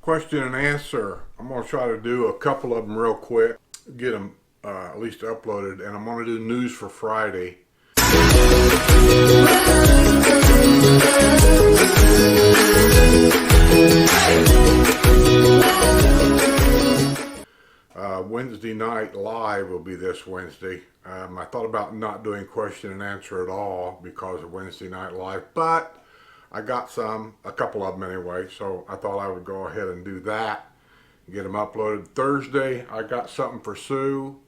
Question and answer. I'm going to try to do a couple of them real quick, get them at least uploaded, and I'm going to do news for Friday. Wednesday night live will be this Wednesday. I thought about not doing question and answer at all because of Wednesday night live, but I got a couple of them anyway, so I thought I would go ahead and do that, get them uploaded. Thursday, I got something for Sue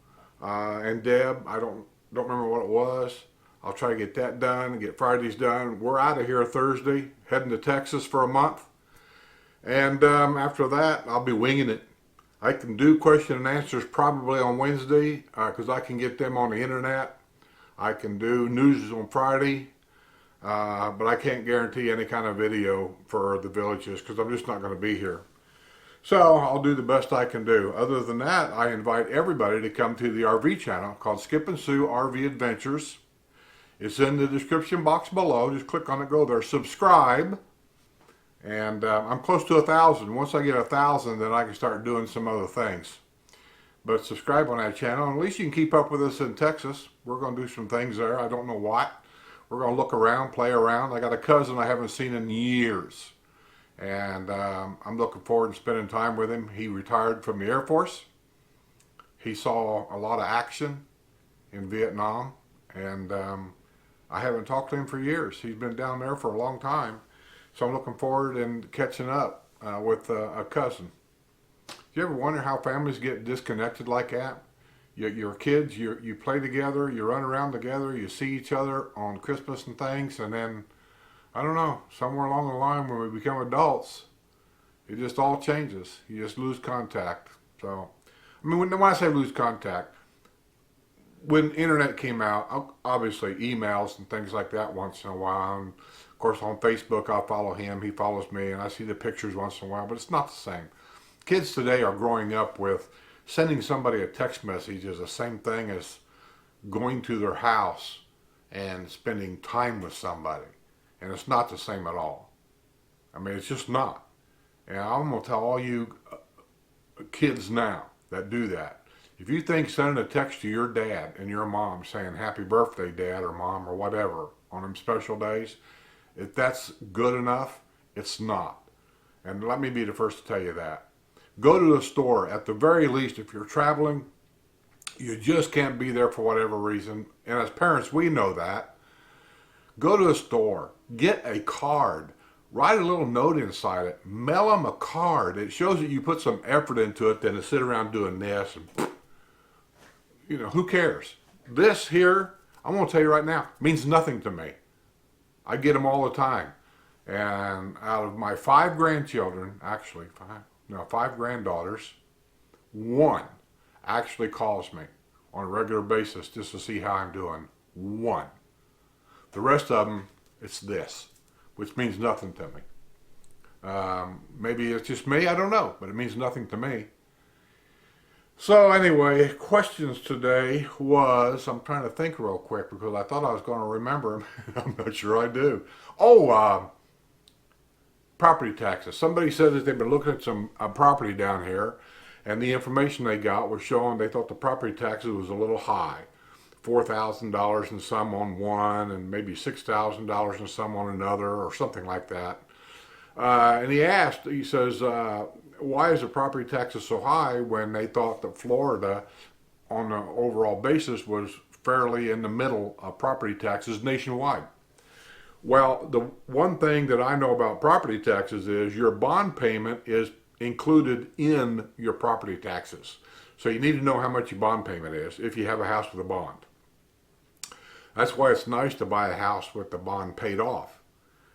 and Deb. I don't remember what it was. I'll try to get that done, get Fridays done. We're out of here Thursday, heading to Texas for a month, and after that, I'll be winging it. I can do question and answers probably on Wednesday because I can get them on the internet. I can do news on Friday, but I can't guarantee any kind of video for the villages because I'm just not going to be here. So I'll do the best I can do. Other than that, I invite everybody to come to the RV channel called Skip and Sue RV Adventures. It's in the description box below. Just click on it, go there, subscribe. And I'm close to 1,000. Once I get 1,000, then I can start doing some other things. But subscribe on that channel, and at least you can keep up with us in Texas. We're going to do some things there. I don't know what. We're going to look around, play around. I got a cousin I haven't seen in years. And I'm looking forward to spending time with him. He retired from the Air Force. He saw a lot of action in Vietnam. And I haven't talked to him for years. He's been down there for a long time. So I'm looking forward and catching up with a cousin. Do you ever wonder how families get disconnected like that? Your kids, you play together, you run around together, you see each other on Christmas and things, and then, I don't know, somewhere along the line when we become adults, it just all changes. You just lose contact. So, I mean, when I say lose contact, when internet came out, obviously emails and things like that once in a while, and of course on Facebook I'll follow him, he follows me, and I see the pictures once in a while, but it's not the same. Kids today are growing up with sending somebody a text message is the same thing as going to their house and spending time with somebody, and it's not the same at all. I mean, it's just not. And I'm going to tell all you kids now that do that, if you think sending a text to your dad and your mom saying happy birthday dad or mom or whatever on them special days, if that's good enough, it's not. And let me be the first to tell you that. Go to the store. At the very least, if you're traveling, you just can't be there for whatever reason. And as parents, we know that. Go to the store. Get a card. Write a little note inside it. Mail them a card. It shows that you put some effort into it than to sit around doing this. And, you know, who cares? This here, I'm going to tell you right now, means nothing to me. I get them all the time. And out of my 5 grandchildren, actually, 5 granddaughters, 1 actually calls me on a regular basis just to see how I'm doing. 1. The rest of them, it's this, which means nothing to me. Maybe it's just me, I don't know, but it means nothing to me. So anyway, questions today was, I'm trying to think real quick because I thought I was going to remember them. I'm not sure I do. Oh, property taxes. Somebody said that they've been looking at some property down here, and the information they got was showing they thought the property taxes was a little high. $4,000 in some on one, and maybe $6,000 in some on another, or something like that. And he says, why is the property taxes so high when they thought that Florida, on an overall basis, was fairly in the middle of property taxes nationwide? Well, the one thing that I know about property taxes is your bond payment is included in your property taxes. So you need to know how much your bond payment is if you have a house with a bond. That's why it's nice to buy a house with the bond paid off,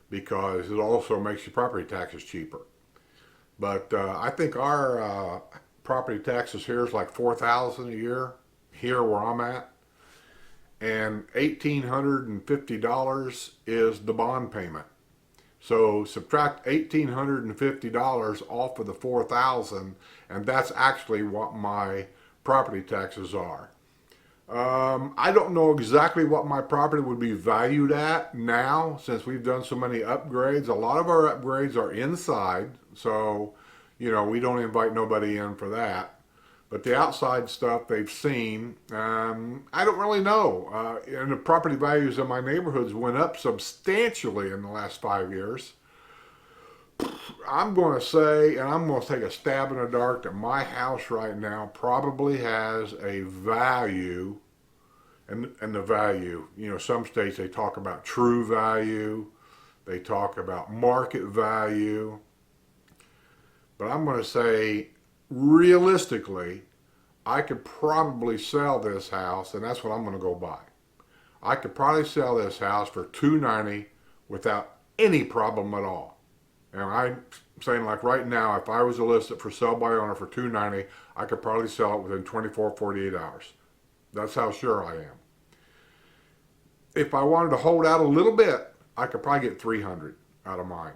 because it also makes your property taxes cheaper. But I think our property taxes here is like $4,000 a year here where I'm at, and $1,850 is the bond payment. So subtract $1,850 off of the $4,000, and that's actually what my property taxes are. I don't know exactly what my property would be valued at now, since we've done so many upgrades. A lot of our upgrades are inside, so You know, we don't invite nobody in for that. But the outside stuff they've seen, I don't really know. And the property values in my neighborhoods went up substantially in the last 5 years. I'm going to say, and I'm going to take a stab in the dark, that my house right now probably has a value, and the value, you know, some states they talk about true value, they talk about market value, but I'm going to say realistically, I could probably sell this house, and that's what I'm going to go buy. I could probably sell this house for $290 without any problem at all. And I'm saying, like right now, if I was to list it for sale by owner for $290, I could probably sell it within 24, 48 hours. That's how sure I am. If I wanted to hold out a little bit, I could probably get $300 out of mine.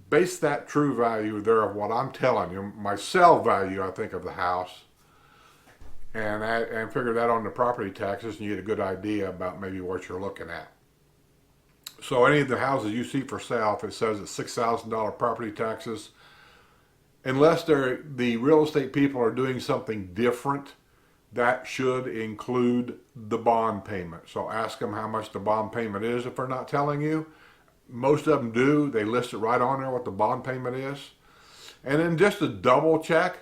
Base that true value there of what I'm telling you, my sell value, I think, of the house, and figure that on the property taxes, and you get a good idea about maybe what you're looking at. So any of the houses you see for sale, if it says it's $6,000 property taxes, unless the real estate people are doing something different, that should include the bond payment. So ask them how much the bond payment is if they're not telling you. Most of them do. They list it right on there what the bond payment is. And then just to double check,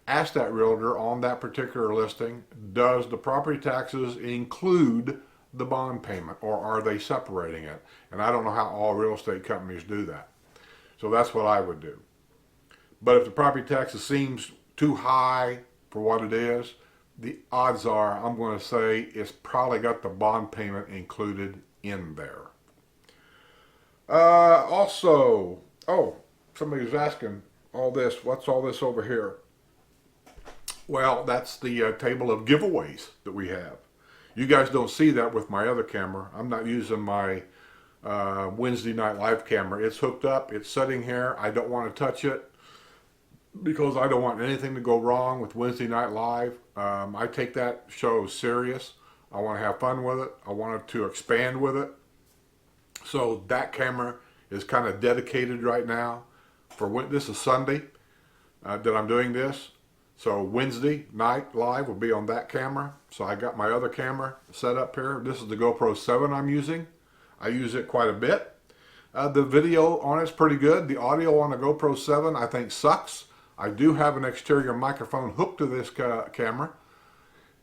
ask that realtor on that particular listing, does the property taxes include the bond payment, or are they separating it? And I don't know how all real estate companies do that. So that's what I would do. But if the property taxes seems too high for what it is, the odds are I'm going to say it's probably got the bond payment included in there. Also, somebody was asking all this, what's all this over here? Well, that's the table of giveaways that we have. You guys don't see that with my other camera. I'm not using my Wednesday night live camera. It's hooked up, it's sitting here. I don't want to touch it because I don't want anything to go wrong with Wednesday night live. I take that show serious. I want to have fun with it. I want to expand with it. So that camera is kind of dedicated right now for when this is Sunday that I'm doing this. So Wednesday night live will be on that camera. So I got my other camera set up here. This is the GoPro 7 I'm using. I use it quite a bit. The video on it's pretty good. The audio on the GoPro 7 I think sucks. I do have an exterior microphone hooked to this camera.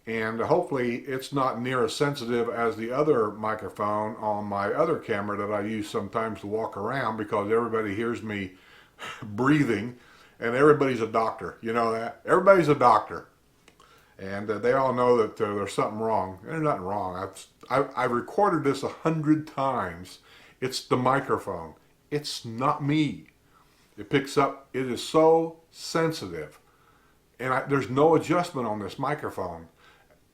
And hopefully it's not near as sensitive as the other microphone on my other camera that I use sometimes to walk around, because everybody hears me breathing. And everybody's a doctor, you know that? Everybody's a doctor. And they all know that there's something wrong. There's nothing wrong. I've recorded this 100 times. It's the microphone. It's not me. It picks up, it is so sensitive. And there's no adjustment on this microphone.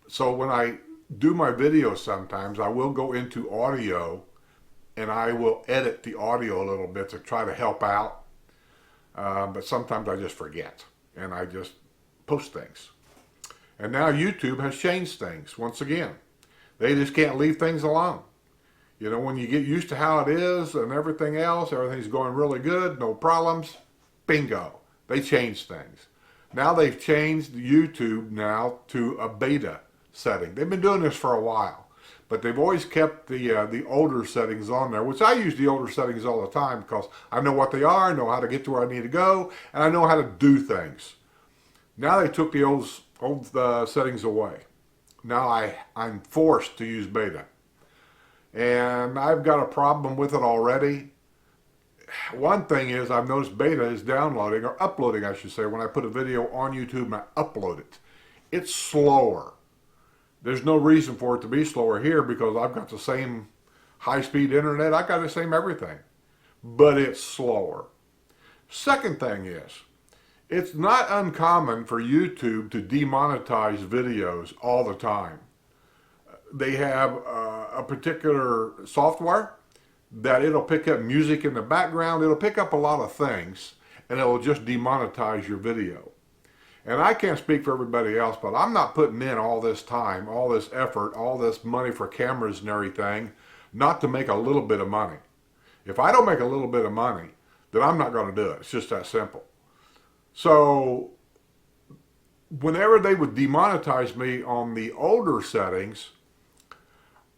So when I do my videos sometimes, I will go into audio and I will edit the audio a little bit to try to help out. But sometimes I just forget and I just post things. And now YouTube has changed things once again. They just can't leave things alone. You know, when you get used to how it is and everything else, everything's going really good, no problems, bingo. They changed things. Now they've changed YouTube now to a beta setting. They've been doing this for a while. But they've always kept the older settings on there, which I use the older settings all the time because I know what they are, I know how to get to where I need to go, and I know how to do things. Now they took the old settings away. Now I'm forced to use beta. And I've got a problem with it already. One thing is I've noticed beta is downloading, or uploading I should say, when I put a video on YouTube and I upload it. It's slower. There's no reason for it to be slower here because I've got the same high-speed internet. I got the same everything. But it's slower. Second thing is, it's not uncommon for YouTube to demonetize videos all the time. They have a particular software that it'll pick up music in the background. It'll pick up a lot of things, and it'll just demonetize your video. And I can't speak for everybody else, but I'm not putting in all this time, all this effort, all this money for cameras and everything, not to make a little bit of money. If I don't make a little bit of money, then I'm not going to do it. It's just that simple. So whenever they would demonetize me on the older settings,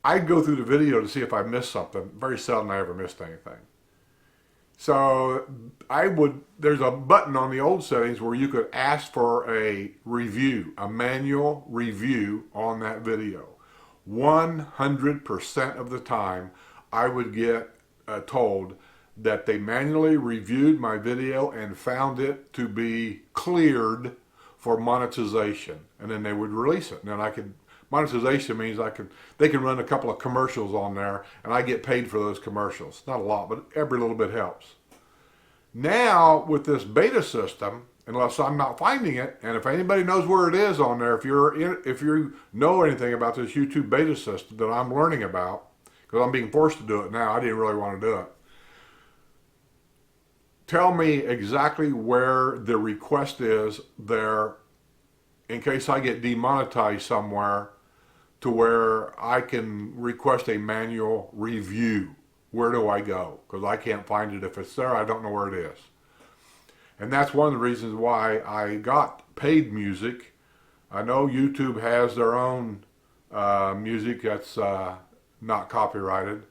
I'd go through the video to see if I missed something. Very seldom I ever missed anything. So there's a button on the old settings where you could ask for a review, a manual review on that video. 100% of the time, I would get told that they manually reviewed my video and found it to be cleared for monetization. And then they would release it. And then monetization means they can run a couple of commercials on there and I get paid for those commercials. Not a lot, but every little bit helps. Now with this beta system, unless I'm not finding it, and if anybody knows where it is on there, if you know anything about this YouTube beta system that I'm learning about, because I'm being forced to do it now, I didn't really want to do it. Tell me exactly where the request is there in case I get demonetized somewhere, to where I can request a manual review. Where do I go? Because I can't find it. If it's there, I don't know where it is. And that's one of the reasons why I got paid music. I know YouTube has their own music that's not copyrighted.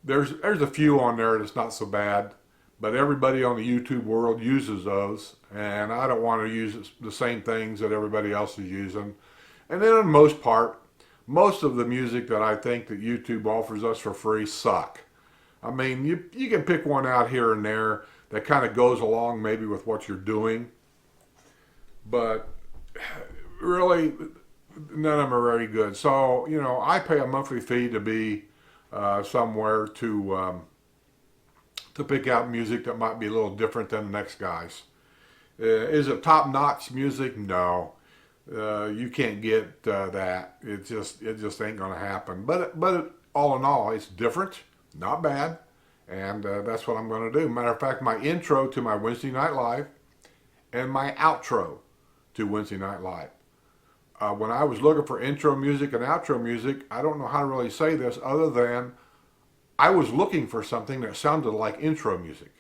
There's a few on there that's not so bad, but everybody on the YouTube world uses those, and I don't want to use the same things that everybody else is using. And then in most part, most of the music that I think that YouTube offers us for free suck. I mean, you can pick one out here and there that kind of goes along maybe with what you're doing, but really none of them are very good. So, I pay a monthly fee to be somewhere to pick out music that might be a little different than the next guy's. Is it top-notch music? No. You can't get that. It just ain't gonna happen. But all in all, it's different, not bad, and that's what I'm gonna do. Matter of fact, my intro to my Wednesday Night Live and my outro to Wednesday Night Live. When I was looking for intro music and outro music, I don't know how to really say this other than I was looking for something that sounded like intro music,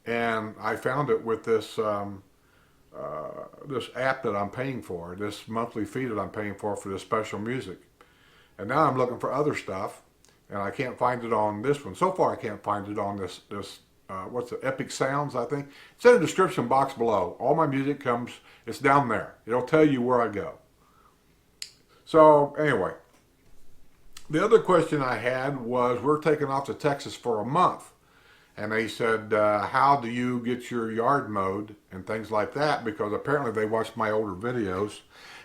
and I found it with this. This app that I'm paying for, this monthly fee that I'm paying for this special music. And now I'm looking for other stuff, and I can't find it on this one. So far I can't find it on this what's the Epic Sounds, I think. It's in the description box below. All my music it's down there. It'll tell you where I go. So anyway, the other question I had was, we're taking off to Texas for a month. And they said, how do you get your yard mowed and things like that? Because apparently they watched my older videos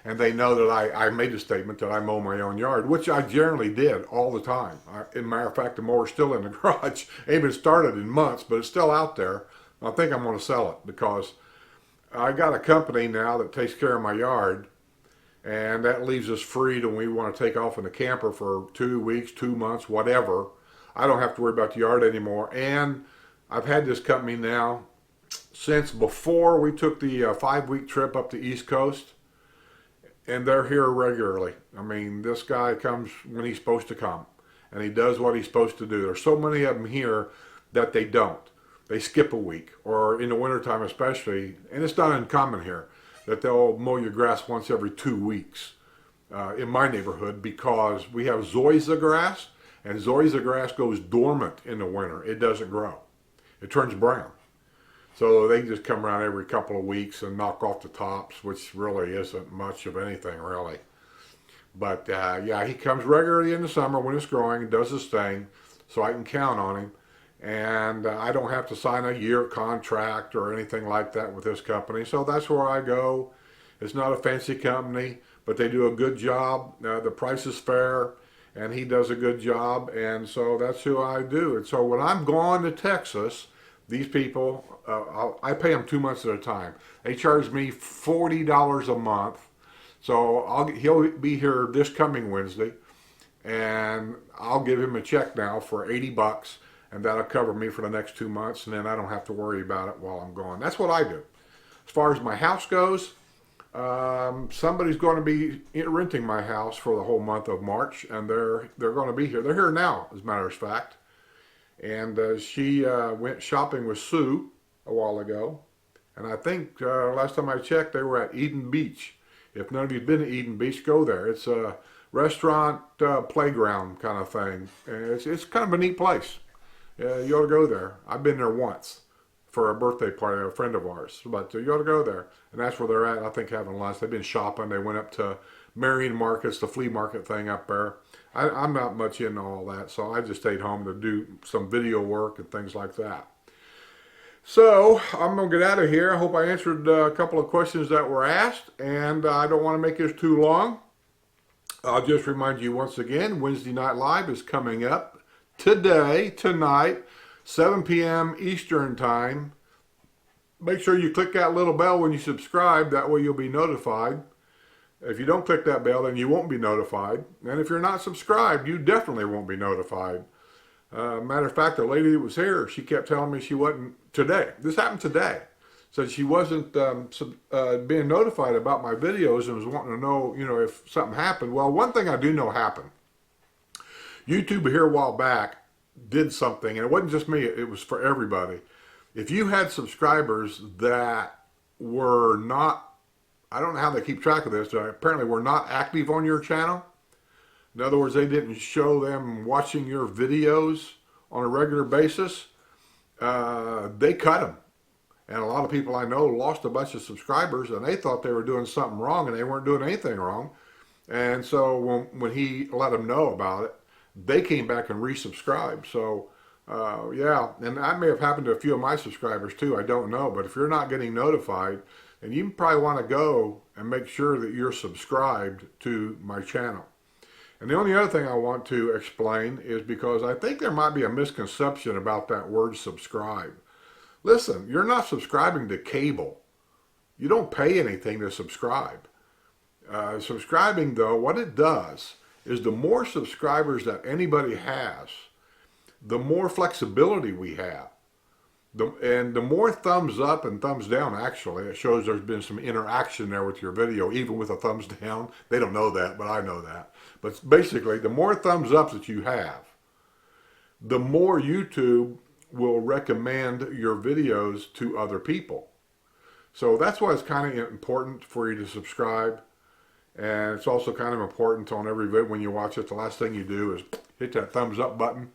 and they know that I made a statement that I mow my own yard, which I generally did all the time. As a matter of fact, the mower's still in the garage. Ain't been started in months, but it's still out there. I think I'm going to sell it because I got a company now that takes care of my yard, and that leaves us free when we want to take off in the camper for 2 weeks, 2 months, whatever. I don't have to worry about the yard anymore. And I've had this company now since before we took the 5-week trip up the East Coast, and they're here regularly. I mean, this guy comes when he's supposed to come, and he does what he's supposed to do. There's so many of them here that they don't. They skip a week, or in the wintertime especially, and it's not uncommon here, that they'll mow your grass once every 2 weeks in my neighborhood, because we have zoysia grass. And zoysia grass goes dormant in the winter. It doesn't grow. It turns brown. So they just come around every couple of weeks and knock off the tops, which really isn't much of anything, really. But yeah, he comes regularly in the summer when it's growing and does his thing, so I can count on him. And I don't have to sign a year contract or anything like that with this company. So that's where I go. It's not a fancy company, but they do a good job. The price is fair. And he does a good job, and so that's who I do. And so when I'm gone to Texas, these people, I pay them 2 months at a time. They charge me $40 a month. So he'll be here this coming Wednesday, and I'll give him a check now for $80, and that'll cover me for the next 2 months, and then I don't have to worry about it while I'm gone. That's what I do. As far as my house goes, somebody's going to be renting my house for the whole month of March, and they're going to be here. They're here now, as a matter of fact. And she went shopping with Sue a while ago, And I think last time I checked, they were at Eden Beach. If none of you've been to Eden Beach, go there. It's a restaurant playground kind of thing. And it's kind of a neat place. You ought to go there. I've been there once for a birthday party of a friend of ours. But you ought to go there. And that's where they're at, I think, having lunch. They've been shopping. They went up to Marion Markets, the flea market thing up there. I'm not much into all that, so I just stayed home to do some video work and things like that. So I'm going to get out of here. I hope I answered a couple of questions that were asked, and I don't want to make this too long. I'll just remind you once again, Wednesday Night Live is coming up tonight, 7 p.m. Eastern Time. Make sure you click that little bell when you subscribe. That way you'll be notified. If you don't click that bell, then you won't be notified. And if you're not subscribed, you definitely won't be notified. Matter of fact, the lady that was here, she kept telling me she wasn't today. This happened today. Said she wasn't being notified about my videos and was wanting to know, if something happened. Well, one thing I do know happened. YouTube here a while back did something, and it wasn't just me, it was for everybody. If you had subscribers that were not, I don't know how they keep track of this, but apparently were not active on your channel. In other words, they didn't show them watching your videos on a regular basis. They cut them. And a lot of people I know lost a bunch of subscribers, and they thought they were doing something wrong, and they weren't doing anything wrong. And so when he let them know about it, they came back and resubscribed. So yeah, and that may have happened to a few of my subscribers too. I don't know. But if you're not getting notified, and you probably want to go and make sure that you're subscribed to my channel. And the only other thing I want to explain is because I think there might be a misconception about that word subscribe. Listen, you're not subscribing to cable. You don't pay anything to subscribe. Subscribing, though, what it does is the more subscribers that anybody has, the more flexibility we have. And the more thumbs up and thumbs down, actually, it shows there's been some interaction there with your video, even with a thumbs down. They don't know that, but I know that. But basically, the more thumbs up that you have, the more YouTube will recommend your videos to other people. So that's why it's kind of important for you to subscribe. And it's also kind of important on every video when you watch it. The last thing you do is hit that thumbs up button.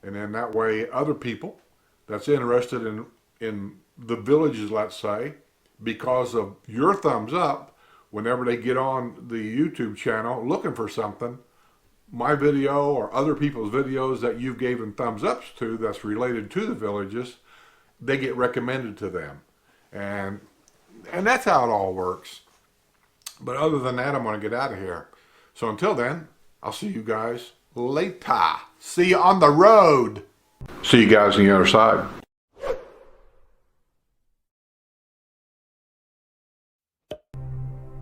And then that way other people that's interested in the villages, let's say, because of your thumbs up, whenever they get on the YouTube channel looking for something, my video or other people's videos that you've given thumbs ups to that's related to the villages, they get recommended to them. And that's how it all works. But other than that, I'm going to get out of here. So until then, I'll see you guys later. See you on the road. See you guys on the other side.